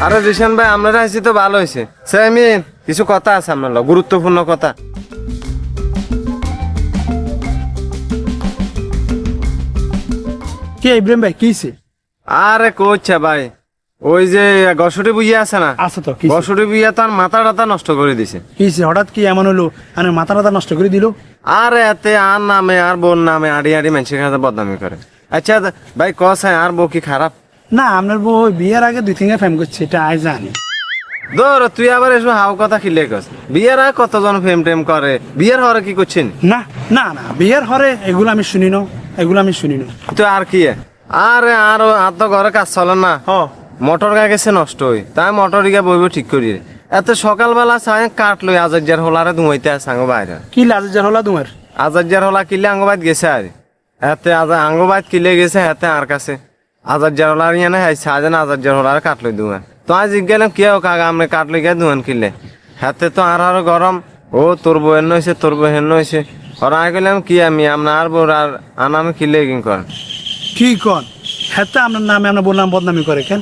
আরে রিশান ভাই, আপনারা আইসি তো ভালো হয়েছে। সাইমিন, কিছু কথা আছে আপনার লগে, গুরুত্বপূর্ণ কথা। কে ইব্রাহিম ভাই কিছে? আরে কোচ্ছা ভাই, ওই যে গসুটি বুইয়া আছে না, আছে তো গসুটি বুইয়া তার মাথা টাথা নষ্ট করে দিছে। কিছে হঠাৎ কি এমন হলো? মানে মাথা টাথা নষ্ট করে দিল? আরে এতে আর নামে আর বোন নামে আড়ি আড়ি মানুষের কাছে বদনামি করে। আচ্ছা ভাই কসায় আর বউ কি খারাপ? না, আপনার বউ বিয়ের আগে 2-3 ফেম করছে, এটা আজ জানি। ধর তুই আবার এসব হাও কথা খিলে কস। বিয়ের আগে কতজন ফেম টেম করে, বিয়ের হরে কি করছেন? না না না, বিয়ের হরে এগুলো আমি শুনি না, এগুলো আমি শুনি না। তো আর কি? আরে আর তো ঘরে কাজ চলে না, মোটর গা গেছে নষ্ট হই, তাই মোটর গিয়ে বইব ঠিক করি। এত সকালবেলা চাই কাঠ লই আজার হলারে ধুমাইতে আঙ্গ বাইরে। কি লাজার হলা তোমার? আজার হলা কিলে আঙ্গবাদ গেছে আর এতে আঙ্গবাদ কিলে গেছে হাতে আর কাছে আজার হলার ইয়ে না সাজেন আজার হলারে কাঠ লই ধুয়া। তো আজ গেলাম কি হোক আগে আমরা কাঠ লই গিয়ে ধুয়ান কিনলে হাতে তো আর গরম। ও তোর বইয়ের নইছে, তোর বইয়ের নইছে। ওরা আগে গেলাম কি আমি আপনার আর বোর আর আনাম কিলে কিন করেন কি কন? হেতে আপনার নামে আমরা বললাম বদনামি করে কেন?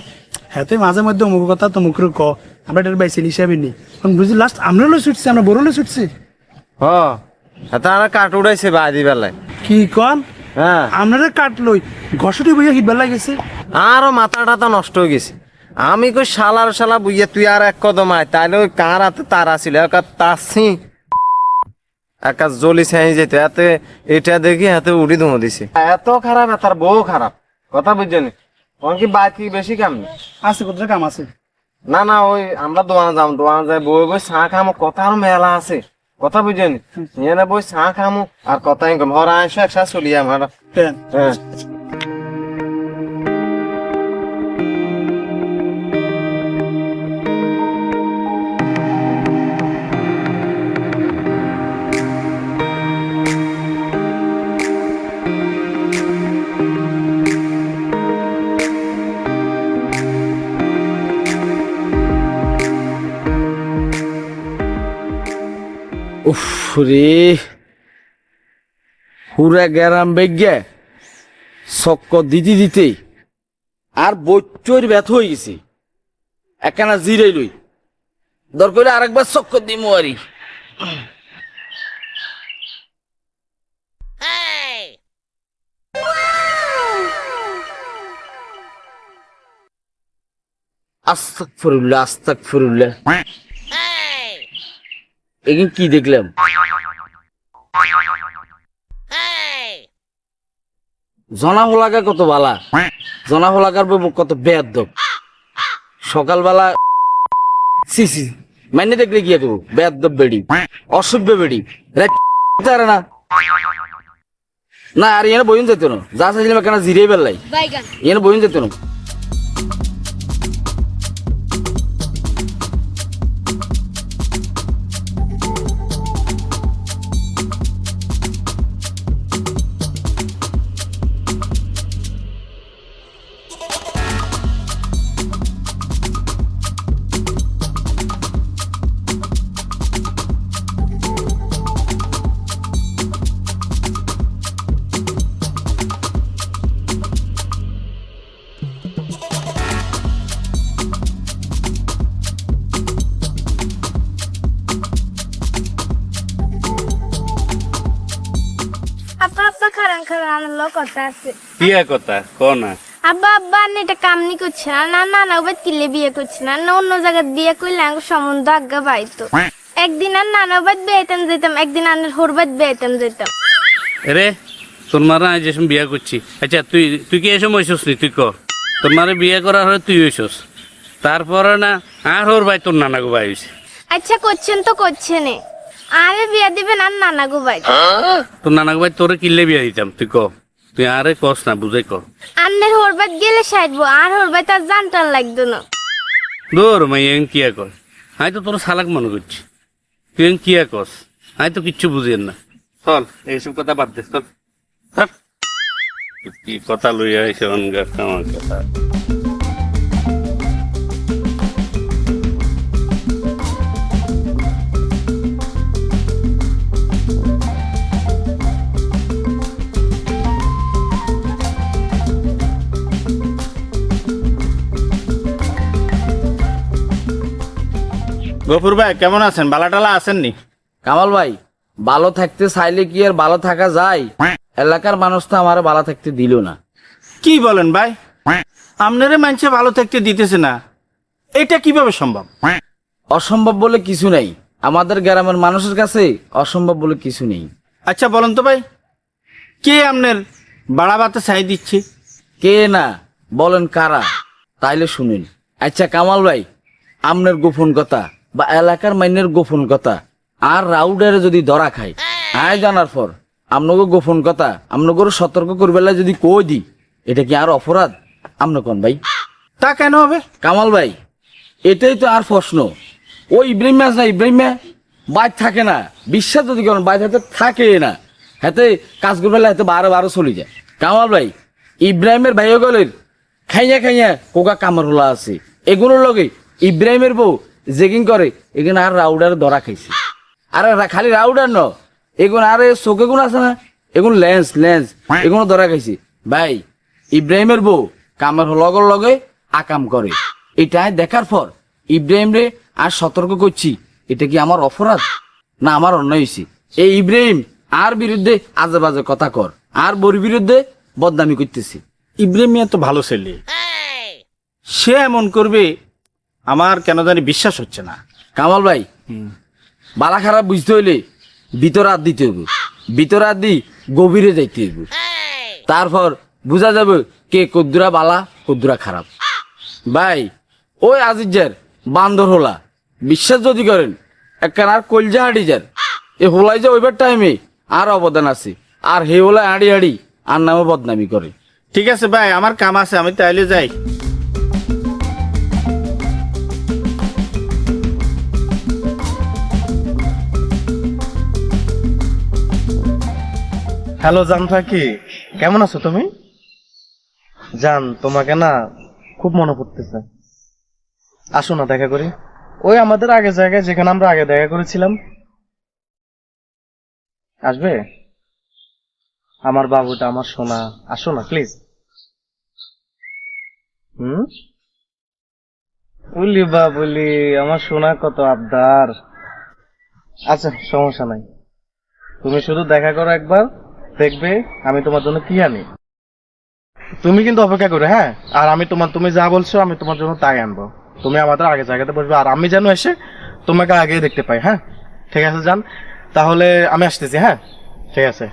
হেতে মাঝে মধ্যে অমুক কথা তো মুখের ক, আমরা এটার বাইসেল হিসাবে নি। বুঝলি লাস্ট আমরা লো ছুটছি, আমরা বড় লো ছুটছি। হ হাতে আর কাঠ উড়াইছে বাদি বেলায়। কি কন? হ্যাঁ, আপনারা কাট লই ঘষটি বইয়া হিটবার লাগেছে। আরো মাথা টাথা নষ্ট হয়ে গেছে। আমি কই শালার শালা বুঝিয়ে তুই আর এক কদম আয়, তাইলে ওই কার হাতে তার আসিল তাসি একা জলি ছাই যেতে এতে এটা দেখি হাতে উড়ি ধুমো দিছে। এত খারাপ, তার বউ খারাপ, কথা বুঝছেন? ওর কি বাকি বেশি কাম নেই? আছে কোথায় কাম আছে? না না, ওই আমরা দোয়ান যাম, দোয়ান যাই বই বই চা খামো, কথা আর মেলা আছে, কথা বুঝছেন? নিয়ে না বই চা খামো আর কথা ইনকাম হরা আইসো একসাথে চলিয়ে আমার। হ্যাঁ উফ রে, পুরা গ্যারাম বেগে চক্ক দিতে দিতে আর বচ্চর ব্যথ হয়ে গেছে। একখানা জিরাই লই, দরকার আরেকবার চক্কর দিমু আরি। আস্তাগফিরুল্লাহ, আস্তাগফিরুল্লাহ। এগিন কি দেখলাম? জনা হোলাকা কত বালা, জনা হোলাকার বউ কত বেয়াদব। সকালবেলা সিসি মাইনে দেখলে গিয়া করবো, বেয়াদব বেড়ি, অসভ্য বেড়ি না না। আর এনে বইন যেত না, যা চাইছিলাম কেন জিরে বেললাই, এনে বইন যেত না। কথা আছে। কি কথা কো না? আব্বা আব্বা এটা কাম নি করছে না, না না ওবার কিলে বিয়ে করছে না, অন্য জায়গায় বিয়ে করলে সম্বন্ধ আজ্ঞা পাইতো। একদিন আর নানা বাদ বেতন যেতাম, একদিন আর হরবাদ বেতন যেতাম। রে তোর মারা আজ এসব বিয়ে করছি। আচ্ছা তুই তুই কি এসব হইছস নি? তুই ক, তোর মারে বিয়ে করার হলে তুই হইছস, তারপরে না আর ওর ভাই তোর নানা গো ভাই হইছে। আচ্ছা করছেন তো করছেন, আরে বিয়ে দিবেন আর নানা গো ভাই। তোর নানা গো ভাই তোরে কিনলে বিয়ে দিতাম। তুই ক, তুই আরে কস না, বুঝাই ক। আন্নের হরবাদ গেলে সাইডবো, আর হরবাদ তার জানটার লাগতো না। দূর মাই এন কিয়া কর, আমি তো তোর শালাক মনে করছি, তুই এন কিয়া কস, আমি তো কিচ্ছু বুঝেন না। চল এইসব কথা বাদ দে, চল। কি কথা লইয়া আইছে আমার কথা। গফুর ভাই কেমন আছেন? বালাটালা আছেননি? কামাল ভাই, ভালো থাকতে চাইলে কি আর ভালো থাকা যায়? এলাকার মানুষ তো আমার ভালো থাকতে দিল না। কি বলেন ভাই? আপনারে মানুষে ভালো থাকতে দিতেছে না, এটা কিভাবে সম্ভব? অসম্ভব বলে কিছু নেই, আমাদের গ্রামের মানুষের কাছে অসম্ভব বলে কিছু নেই। আচ্ছা বলেন তো ভাই, কে আপনার বাড়া ভাতে চাই দিচ্ছে? কে না বলেন কারা, তাইলে শুনুন। আচ্ছা কামাল ভাই, আপনার গোপন কথা বা এলাকার মাইনের গোপন কথা আর রাউডারে যদি ধরা খায়, আয় জানার পর আপনাকে গোপন কথা আপনাকে সতর্ক করবেলা যদি কই দি, এটা কি আর অপরাধ? আপনি কোন ভাই? তা কেন হবে? কামাল ভাই, এটাই তো আর প্রশ্ন। ওই ইব্রাহিম আছে না, ইব্রাহিম বাইর থাকে না, বিশ্বাস যদি করেন বাইর হাতে থাকে না, হাতে কাজ করবে হাতে 12 চলে যায়। কামাল ভাই, ইব্রাহিমের ভাই গলের খাইয়া খাইয়া কোকা কামড় হলা আছে, এগুলোর লগে ইব্রাহিমের বউ জেগিং করে, এখানে আর রাউডার ধরা খাইছে। আরে খালি রাউডার ন, এগুলো আরে চোখে গুণ আছে না, এগুলো লেন্স এগুলো ধরা খাইছে। ভাই, ইব্রাহিমের বউ কামড় লগর লগে আকাম করে, এটাই দেখার পর ইব্রাহিম রে আর সতর্ক করছি, এটা কি আমার অপরাধ না আমার অন্যায় হয়েছে? এই ইব্রাহিম আর বিরুদ্ধে আজে বাজে কথা কর, আর বড় বিরুদ্ধে বদনামি করতেছি। ইব্রাহিম মিয়া তো ভালো ছেলে, সে এমন করবে আমার কেন জানি বিশ্বাস হচ্ছে না। কামাল ভাই, বালা খারাপ বুঝতে হইলে ভিতর হাত দিতে হইব, ভিতর হাত দি গভীরে যাইতে হইব, তারপর বুঝা যাবে কে কদ্দুরা বালা কদ্দুরা খারাপ। ভাই, ওই আজিজের বান্দর হোলা বিশ্বাস যদি করেন একখান আর কলজা হাঁড়ি যার, এ হোলাই যে ওইবার টাইমে আর অবদান আছে, আর হে হোলা হাঁড়ি হাঁড়ি আর নামে বদনামি করে। ঠিক আছে ভাই, আমার কাম আছে, আমি তাইলে যাই। হ্যালো জান ফাকি, কেমন আছো তুমি? জান, তোমাকে না খুব মনে পড়তেছে, আসো না দেখা করি। ওই আমাদের আগে জায়গায় যেখানে আমরা আগে দেখা করেছিলাম, আসবে? আমার বাবুটা, আমার সোনা, আসো না প্লিজ। বলি বা বলি, আমার সোনা কত আবদার। আচ্ছা সমস্যা নাই, তুমি শুধু দেখা করো একবার, দেখবে আমি তোমার জন্য কি আনি। তুমি কিন্তু অপেক্ষা করো, হ্যাঁ? আর আমি তুমি যা বলছো আমি তোমার জন্য তাই আনবো। তুমি আমাদের আগে জায়গাতে বসবে, আর আমি যেন এসে তোমাকে আগে দেখতে পাই। হ্যাঁ ঠিক আছে জান, তাহলে আমি আসতেছি। হ্যাঁ ঠিক আছে।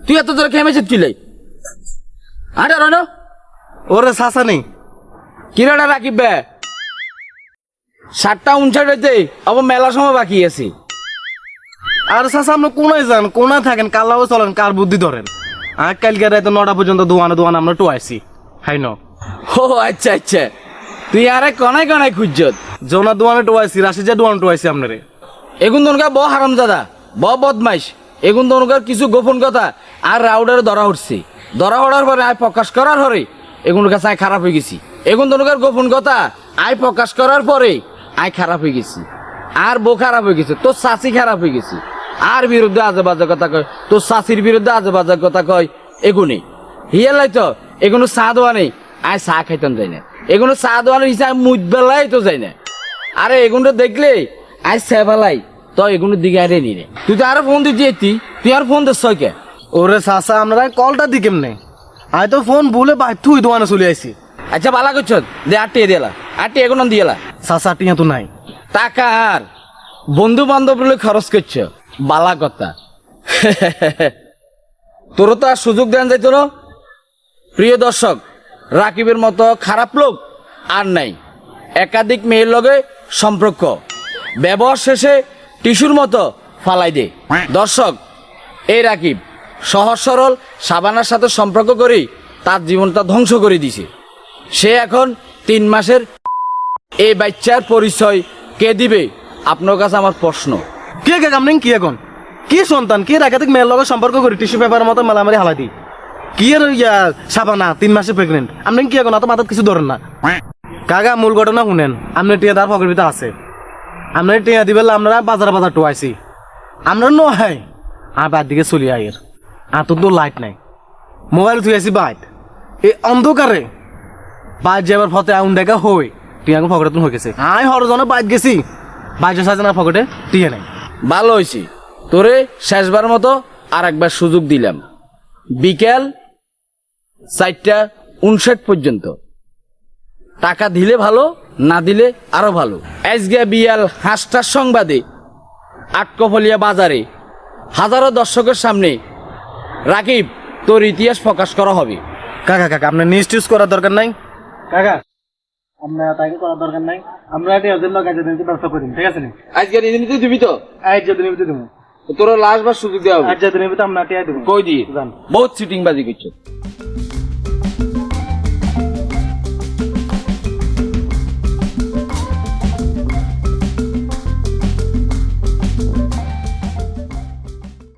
তুই এত তোর খেমেছিস কিলাই? আরে রানো ওরে সাসা নেই কিরাটা রাখিব বে 7:59 হইতে আবার মেলা সময় বাকি আছে। আর সাসা আপনি কোনায় যান, কোনায় থাকেন, কালাও চলেন, কার বুদ্ধি ধরেন। আর কালকে রাতে 9টা পর্যন্ত দোয়ানে আমরা টোয়াইছি। হাই ন ও আচ্ছা আচ্ছা, তুই আরে কনাই কনাই খুঁজছত? জোনা দোয়ানে টোয়াইছি, রাশিজা দোয়ানে টোয়াইছি আপনারে। এগুন তনকার ব হারামজাদা, ব বদমাইশ, এগুন তনকার কিছু গোপন কথা আর রাউডারে ধরা উঠছে। ধরা ওঠার পরে আয় প্রকাশ করার পরে এগুলোর কাছে আয় খারাপ হয়ে গেছি। এগুন তনকার গোপন কথা আয় প্রকাশ করার পরে আয় খারাপ হয়ে গেছি, আর বউ খারাপ হয়ে গেছে, তোর চাচি খারাপ হয়ে গেছি, আর বিরুদ্ধে আজে বাজে কথা কয়, তোর চাচির বিরুদ্ধে আজে বাজে কথা কয়। এগুনি হিয়ালাই তো এগুলো চা দেওয়া নেই, আয় চা খাইতাম যাই না, এগুলো চা দেওয়ানোর হিসাবে মুদ বেলায় তো যাই না। আরে এগুলো দেখলে আয় সেবালাই তো এগুলোর দিকে আরে নি রে। তুই তো আরো ফোন দিতে, তুই আর ফোন দিস কে? ওরে সাসা, আপনারা কলটা দি কেমনে? আমি তো ফোন ভুলে তুই দোয়ানে চলে আইছি। আচ্ছা বালা করছ দে, 8 দিলা 8 এগুলো দিয়েলা। সাসা টিয়া তো নাই টাকা আর বন্ধু বান্ধব খরচ করছ, বালা কথা। তোর তো আর সুযোগ দেন যাইতো না। প্রিয় দর্শক, রাকিবের মতো খারাপ লোক আর নাই। একাধিক মেয়ের লগে সম্পর্ক, ব্যবহার শেষে টিস্যুর মতো ফালাই দে। দর্শক, এই রাকিব সহজ সরল সাবানার সাথে সম্পর্ক করেই তার জীবনটা ধ্বংস করে দিছে। সে এখন 3 মাসের। এই বাচ্চার পরিচয় কে দিবে? আপনার কাছে আমার প্রশ্ন। কে কে আপনি কি এখন কি সন্তান, কি একাধিক মেয়ের লগে সম্পর্ক করি টিস্যু পেপারের মতো মালামারি হালাই দি? কি আর সাবানা 3 মাসে প্রেগনেন্ট? আপনি কি এখন? অত মাথার কিছু ধরেন না কাকা। মূল ঘটনা শুনেন, আপনি টিয়া তার পকেট ভিতরে আছে, আপনি টিয়া দিবেন, আমরা বাজার টোয়াইছি, আমরা নয় আর বাদ দিকে চলি আইয়ের। আর তোর তো লাইট নাই, মোবাইল থুই আছি বাইট, এই অন্ধকারে বাইর যাবার ফতে আউন দেখা হই তুই এখন ফকটে তুমি হয়ে গেছে আই হরজনে বাইর গেছি বাইর সাজে না ফকটে টিয়ে নাই ভালো হয়েছি তোরে শেষবার মতো আর একবার সুযোগ দিলাম বিকেল 4:59 পর্যন্ত টাকা দিলে ভালো না দিলে আরো ভালো আজকে বিয়াল 5টার সংবাদে আটকফলিয়া বাজারে হাজারো দর্শকের সামনে রাকিব তোর ইতিহাস প্রকাশ করা হবে। কাকা কাকা আপনার নিউজ করার দরকার নাই কাকা আমরা তাকে করার দরকার নাই আমরা এটা ওদের লোক আছে ব্যবস্থা করি ঠিক আছে না আজকে রিজনিতে দিবি তো আজ যদি নিবিতে দেবো তোর লাস্ট বার সুযোগ দেওয়া হবে আজ যদি নিবিতে আমরা টিয়া দেবো কই দিয়ে বহুত সিটিং বাজি করছো